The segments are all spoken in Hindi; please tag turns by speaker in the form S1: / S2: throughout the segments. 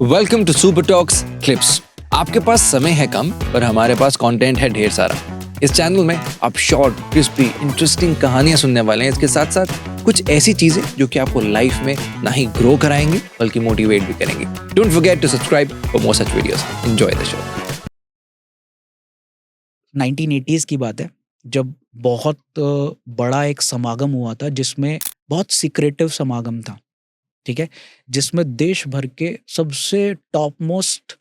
S1: Welcome to super talks clips. आपके पास समय है कम पर हमारे पास कंटेंट है ढेर सारा। इस चैनल में आप शॉर्ट, क्रिस्पी, इंटरेस्टिंग कहानियां सुनने वाले हैं। इसके साथ साथ कुछ ऐसी चीजें जो कि आपको लाइफ में ना ही ग्रो कराएंगे बल्कि मोटिवेट भी करेंगे। Don't forget to subscribe for more such videos. Enjoy the show.
S2: 1980s की बात है, जब बहुत बड़ा एक समागम हुआ था जिसमें बहुत सीक्रेटिव समागम था, ठीक है, जिसमें देश भर के सबसे टॉप मोस्ट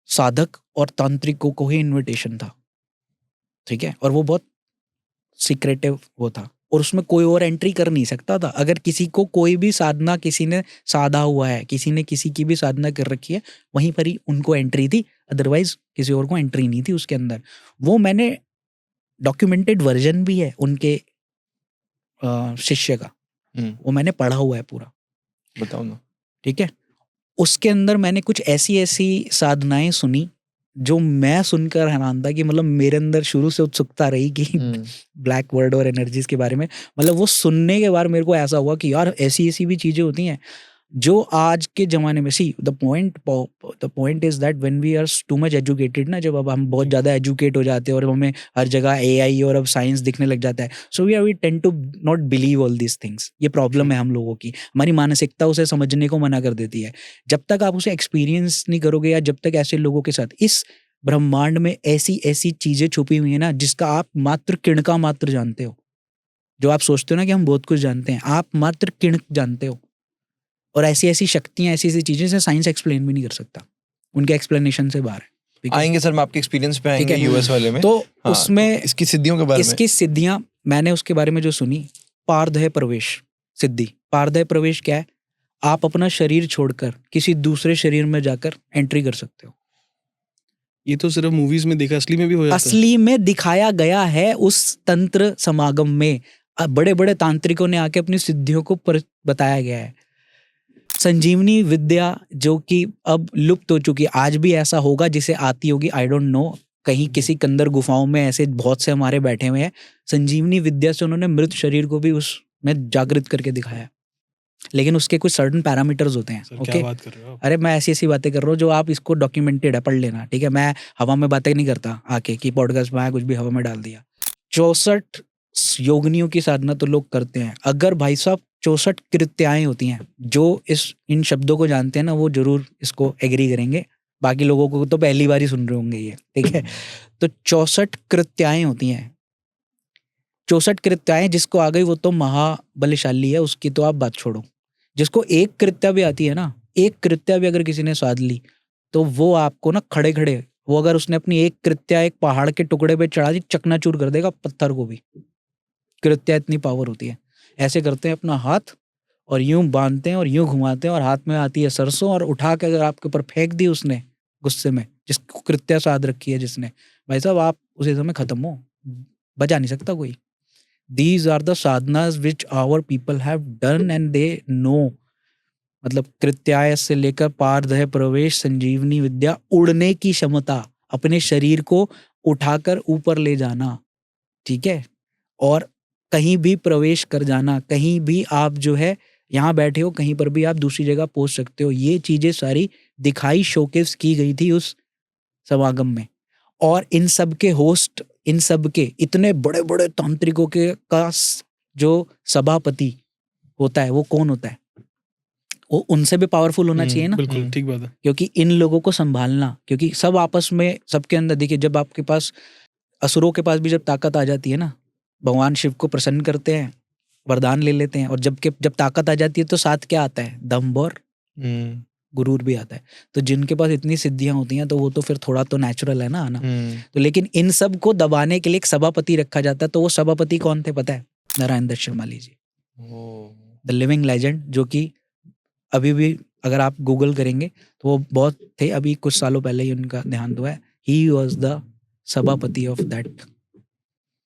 S2: साधक और तांत्रिकों को ही इनविटेशन था, ठीक है, और वो बहुत सीक्रेटिव वो था और उसमें कोई और एंट्री कर नहीं सकता था। अगर किसी को कोई भी साधना किसी ने साधा हुआ है, किसी ने किसी की भी साधना कर रखी है, वहीं पर ही उनको एंट्री थी, अदरवाइज किसी और को एंट्री नहीं थी उसके अंदर। वो मैंने डॉक्यूमेंटेड वर्जन भी है उनके शिष्य का, वो मैंने पढ़ा हुआ है पूरा,
S3: बताओ ना।
S2: ठीक है। उसके अंदर मैंने कुछ ऐसी ऐसी साधनाएं सुनी जो मैं सुनकर हैरान था कि मतलब मेरे अंदर शुरू से उत्सुकता रही कि ब्लैक वर्ड और एनर्जीज के बारे में, मतलब वो सुनने के बाद मेरे को ऐसा हुआ कि यार ऐसी ऐसी भी चीज़ें होती हैं जो आज के ज़माने में। See the point is that when we are too much educated ना, जब अब हम बहुत ज़्यादा एजुकेट हो जाते हैं और हमें हर जगह एआई और अब साइंस दिखने लग जाता है, so we tend to not believe all these things. ये प्रॉब्लम है हम लोगों की, हमारी मानसिकता उसे समझने को मना कर देती है। जब तक आप उसे एक्सपीरियंस नहीं करोगे या जब तक ऐसे लोगों के साथ, इस ब्रह्मांड में ऐसी ऐसी चीज़ें छुपी हुई हैं ना जिसका आप मात्र किणका मात्र जानते हो। जो आप सोचते हो ना कि हम बहुत कुछ जानते हैं, आप मात्र किणक जानते हो। और ऐसी ऐसी शक्तियां, ऐसी ऐसी चीजें से साइंस एक्सप्लेन भी नहीं कर सकता, उनके एक्सप्लेनेशन से बाहर है।
S3: आएंगे सर, मैं आपके एक्सपीरियंस पे आएंगे यूएस वाले में।
S2: तो
S3: हाँ,
S2: उसमें
S3: तो इसकी सिद्धियों के बारे में,
S2: इसकी सिद्धियां मैंने उसके बारे में जो सुनी, पारदय प्रवेश सिद्धि। पारदय प्रवेश क्या है? आप अपना शरीर छोड़कर किसी दूसरे शरीर में जाकर एंट्री कर सकते हो।
S4: ये तो सिर्फ मूवीज में देखा, असली में भी हो जाता है।
S2: असली में दिखाया गया है उस तंत्र समागम में। बड़े बड़े तांत्रिकों ने आके अपनी सिद्धियों को बताया गया है। संजीवनी विद्या जो कि अब लुप्त हो चुकी है, आज भी ऐसा होगा जिसे आती होगी, आई डोंट नो, कहीं किसी कंदर गुफाओं में ऐसे बहुत से हमारे बैठे हुए हैं। संजीवनी विद्या से उन्होंने मृत शरीर को भी उसमें जागृत करके दिखाया, लेकिन उसके कुछ सर्टन पैरामीटर्स होते हैं।
S4: क्या बात कर रहे हो आप?
S2: अरे मैं ऐसी ऐसी बातें कर रहा हूँ जो आप इसको डॉक्यूमेंटेड है, पढ़ लेना, ठीक है। मैं हवा में बातें नहीं करता आके कि पॉडकास्ट में आया कुछ भी हवा में डाल दिया। 64 योगिनियों की साधना तो लोग करते हैं। अगर भाई साहब 64 कृत्याएं होती हैं, जो इन शब्दों को जानते हैं ना वो जरूर इसको एग्री करेंगे, बाकी लोगों को तो पहली बार ही सुन रहे होंगे ये, ठीक है। तो 64 कृत्याएं होती हैं। 64 कृत्याएं जिसको आ गई वो तो महाबलशाली है, उसकी तो आप बात छोड़ो। जिसको एक कृत्या भी आती है ना, एक कृत्या भी अगर किसी ने साध ली तो वो आपको ना खड़े खड़े, वो अगर उसने अपनी एक कृत्या एक पहाड़ के टुकड़े पे चढ़ा दी, चकनाचूर कर देगा पत्थर को भी। कृत्या इतनी पावर होती है। ऐसे करते हैं अपना हाथ और यूं बांधते हैं और यूं घुमाते हैं और हाथ में आती है सरसों और उठा के अगर आपके ऊपर फेंक दी उसने गुस्से में, जिसको कृत्या साध रखी है जिसने, भाई साहब आप उसी समय खत्म हो, बचा नहीं सकता कोई। These are the sadhanas which our people have done and they know। मतलब कृत्याय से लेकर पारदय प्रवेश, संजीवनी विद्या, उड़ने की क्षमता, अपने शरीर को उठाकर ऊपर ले जाना, ठीक है, और कहीं भी प्रवेश कर जाना, कहीं भी आप जो है यहाँ बैठे हो कहीं पर भी आप दूसरी जगह पहुंच सकते हो। ये चीजें सारी दिखाई, शोकेस की गई थी उस समागम में। और इन सब के होस्ट, इन सब के इतने बड़े बड़े तांत्रिकों के का जो सभापति होता है वो कौन होता है? वो उनसे भी पावरफुल होना चाहिए ना।
S4: बिल्कुल ठीक बात है।
S2: क्योंकि इन लोगों को संभालना, क्योंकि सब आपस में, सबके अंदर देखिए, जब आपके पास असुरों के पास भी जब ताकत आ जाती है ना, भगवान शिव को प्रसन्न करते हैं, वरदान ले लेते हैं, और जब ताकत आ जाती है तो साथ क्या आता है? दम्भ और गुरूर भी आता है। तो जिनके पास इतनी सिद्धियां होती हैं तो वो तो फिर थोड़ा तो नेचुरल है ना आना। तो लेकिन इन सब को दबाने के लिए एक सभापति रखा जाता है। तो वो सभापति कौन थे पता है? नारायण दत्त शर्माली जी, द लिविंग लेजेंड, जो कि अभी भी अगर आप गूगल करेंगे तो वो बहुत थे, अभी कुछ सालों पहले ही उनका देहांत हुआ है। ही वॉज द सभापति ऑफ दैट